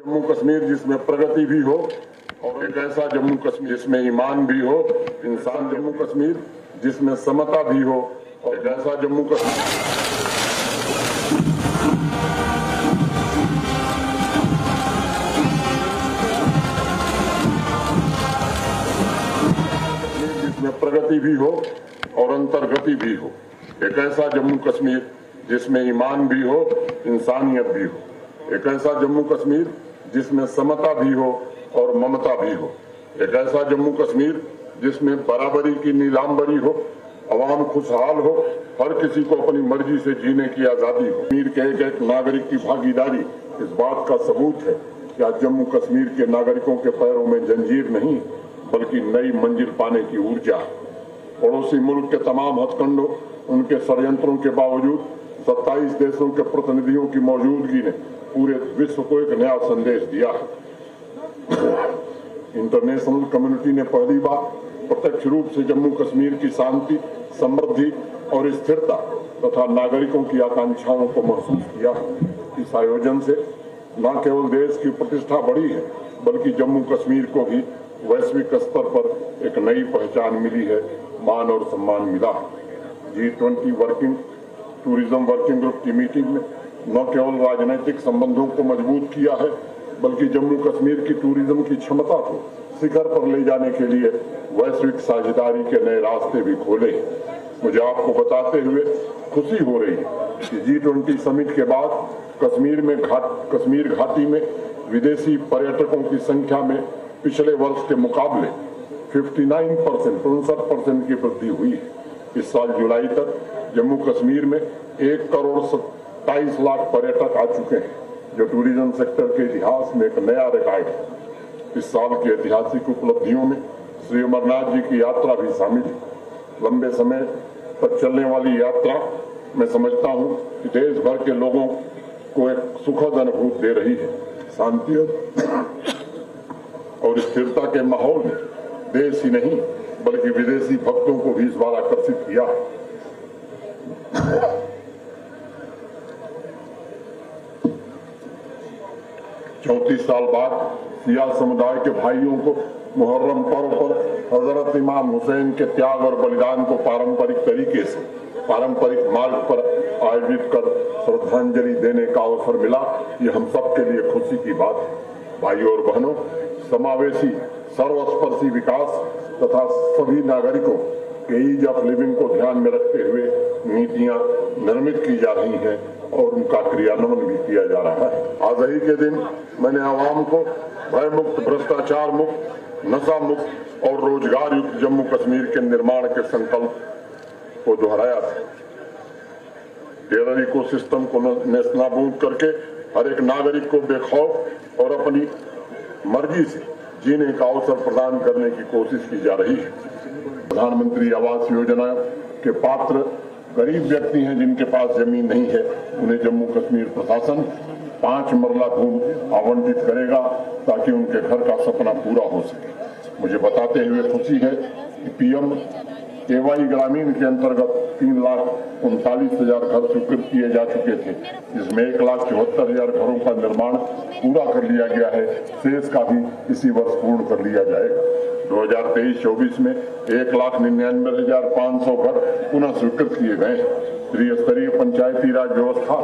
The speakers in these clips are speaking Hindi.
जम्मू कश्मीर जिसमें प्रगति भी हो और एक ऐसा जम्मू कश्मीर जिसमें ईमान भी हो, इंसान जम्मू कश्मीर जिसमें समता भी हो और एक ऐसा जम्मू कश्मीर जिसमें प्रगति भी हो और अंतर्गति भी हो, एक ऐसा जम्मू कश्मीर जिसमें ईमान भी हो, इंसानियत भी हो, एक ऐसा जम्मू कश्मीर जिसमें समता भी हो और ममता भी हो, एक ऐसा जम्मू कश्मीर जिसमें बराबरी की नीलामबरी हो, अवाम खुशहाल हो, हर किसी को अपनी मर्जी से जीने की आजादी हो। कश्मीर के एक एक नागरिक की भागीदारी इस बात का सबूत है कि आज जम्मू कश्मीर के नागरिकों के पैरों में जंजीर नहीं बल्कि नई मंजिल पाने की ऊर्जा। पड़ोसी मुल्क के तमाम हथकंडों, उनके षड्यंत्रों के बावजूद 27 देशों के प्रतिनिधियों की मौजूदगी ने पूरे विश्व को एक नया संदेश दिया है। इंटरनेशनल कम्युनिटी ने पहली बार प्रत्यक्ष रूप से जम्मू कश्मीर की शांति, समृद्धि और स्थिरता तथा नागरिकों की आकांक्षाओं को महसूस किया। इस आयोजन से न केवल देश की प्रतिष्ठा बढ़ी है बल्कि जम्मू कश्मीर को भी वैश्विक स्तर पर एक नई पहचान मिली है, मान और सम्मान मिला। G20 टूरिज्म वर्किंग ग्रुप की मीटिंग में न केवल राजनीतिक संबंधों को मजबूत किया है बल्कि जम्मू कश्मीर की टूरिज्म की क्षमता को शिखर पर ले जाने के लिए वैश्विक साझेदारी के नए रास्ते भी खोले। मुझे आपको बताते हुए खुशी हो रही है कि G20 समिट के बाद कश्मीर घाटी में विदेशी पर्यटकों की संख्या में पिछले वर्ष के मुकाबले 59% की वृद्धि हुई है। इस साल जुलाई तक जम्मू कश्मीर में 1,27,00,000 पर्यटक आ चुके हैं, जो टूरिज्म सेक्टर के इतिहास में एक नया रिकॉर्ड है। इस साल की ऐतिहासिक उपलब्धियों में श्री अमरनाथ जी की यात्रा भी शामिल है। लंबे समय तक चलने वाली यात्रा मैं समझता हूँ कि देश भर के लोगों को एक सुखद अनुभूति दे रही है। शांति और स्थिरता के माहौल में देश ही नहीं बल्कि विदेशी भक्तों को भी इस बार आकर्षित किया है। 34 साल बाद सिया समुदाय के भाइयों को मुहर्रम पर्व पर हजरत इमाम हुसैन के त्याग और बलिदान को पारंपरिक तरीके से पारंपरिक मार्ग पर आयोजित कर श्रद्धांजलि देने का अवसर मिला। ये हम सब के लिए खुशी की बात है। भाइयों और बहनों, समावेशी सर्वस्पर्शी विकास तथा सभी नागरिकों के ईज ऑफ लिविंग को ध्यान में रखते हुए नीतियां निर्मित की जा रही हैं और उनका क्रियान्वयन भी किया जा रहा है। आज ही के दिन मैंने आवाम को भय मुक्त, भ्रष्टाचार मुक्त, नशा मुक्त और रोजगार युक्त जम्मू कश्मीर के निर्माण के संकल्प को दोहराया था। टेरर इकोसिस्टम को नेस्तनाबूद करके हर एक नागरिक को बेखौफ और अपनी मर्जी से जीने का अवसर प्रदान करने की कोशिश की जा रही है। प्रधानमंत्री आवास योजना के पात्र गरीब व्यक्ति हैं जिनके पास जमीन नहीं है, उन्हें जम्मू कश्मीर प्रशासन 5 मरला भूमि आवंटित करेगा ताकि उनके घर का सपना पूरा हो सके। मुझे बताते हुए खुशी है कि PM-KY ग्रामीण के अंतर्गत 3,39,000 घर स्वीकृत किए जा चुके थे, जिसमें 1,74,000 घरों का निर्माण पूरा कर लिया गया है। शेष का भी इसी वर्ष पूर्ण कर लिया जाएगा। 2023-24 में 1,99,500 घर पुनः स्वीकृत किए गए। त्रिस्तरीय पंचायती राज व्यवस्था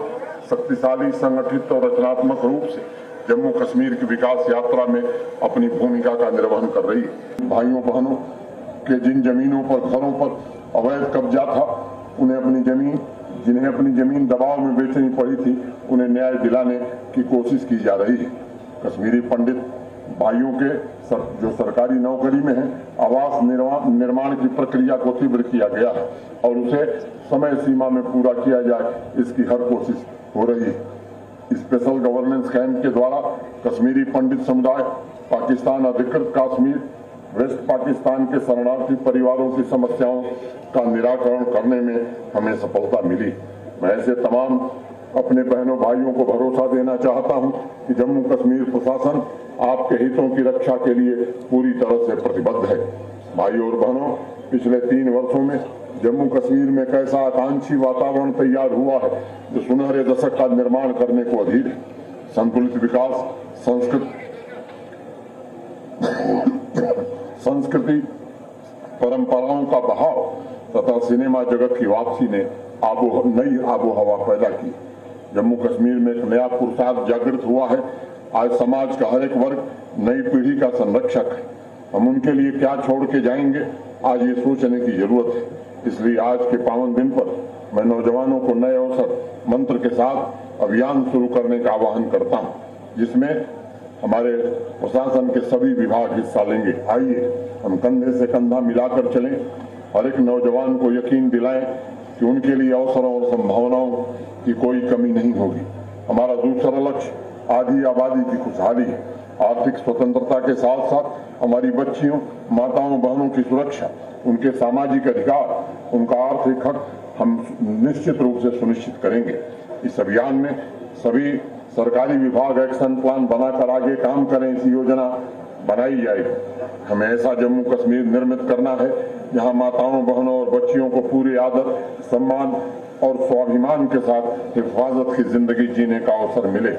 शक्तिशाली, संगठित और रचनात्मक रूप से जम्मू कश्मीर की विकास यात्रा में अपनी भूमिका का निर्वहन कर रही है। भाइयों बहनों के जिन जमीनों पर, घरों पर अवैध कब्जा था, जिन्हें अपनी जमीन दबाव में बेचनी पड़ी थी, उन्हें न्याय दिलाने की कोशिश की जा रही है। कश्मीरी पंडित भाइयों के जो सरकारी नौकरी में हैं, आवास निर्माण की प्रक्रिया को तीव्र किया गया है और उसे समय सीमा में पूरा किया जाए, इसकी हर कोशिश हो रही है। स्पेशल गवर्नेंस कैंप के द्वारा कश्मीरी पंडित समुदाय, पाकिस्तान अधिकृत कश्मीर, वेस्ट पाकिस्तान के शरणार्थी परिवारों की समस्याओं का निराकरण करने में हमें सफलता मिली। मैं ऐसे तमाम अपने बहनों भाइयों को भरोसा देना चाहता हूं कि जम्मू कश्मीर प्रशासन आपके हितों की रक्षा के लिए पूरी तरह से प्रतिबद्ध है। भाइयों और बहनों, पिछले 3 वर्षों में जम्मू कश्मीर में कैसा आकांक्षी वातावरण तैयार हुआ है जो सुनहरे दशक का निर्माण करने को अधीर है। संतुलित विकास, संस्कृति, परंपराओं का बहाव तथा सिनेमा जगत की वापसी ने नई आबो हवा पैदा की। जम्मू कश्मीर में एक नया पुरुषार्थ जागृत हुआ है। आज समाज का हर एक वर्ग नई पीढ़ी का संरक्षक है। हम उनके लिए क्या छोड़ के जाएंगे, आज ये सोचने की जरूरत है। इसलिए आज के पावन दिन पर मैं नौजवानों को नए अवसर मंत्र के साथ अभियान शुरू करने का आह्वान करता हूं, जिसमें हमारे प्रशासन के सभी विभाग हिस्सा लेंगे। आइए हम कंधे से कंधा मिलाकर चलें, हर एक नौजवान को यकीन दिलाएं कि उनके लिए अवसरों और संभावनाओं की कोई कमी नहीं होगी। हमारा दूसरा लक्ष्य आधी आबादी की खुशहाली है। आर्थिक स्वतंत्रता के साथ साथ हमारी बच्चियों, माताओं, बहनों की सुरक्षा, उनके सामाजिक अधिकार, उनका आर्थिक हक हम निश्चित रूप से सुनिश्चित करेंगे। इस अभियान में सभी सरकारी विभाग एक्शन प्लान बनाकर आगे काम करें। इस योजना बनाई जाएगी। हमें ऐसा जम्मू कश्मीर निर्मित करना है जहां माताओं, बहनों और बच्चियों को पूरे आदर, सम्मान और स्वाभिमान के साथ हिफाजत की जिंदगी जीने का अवसर मिले।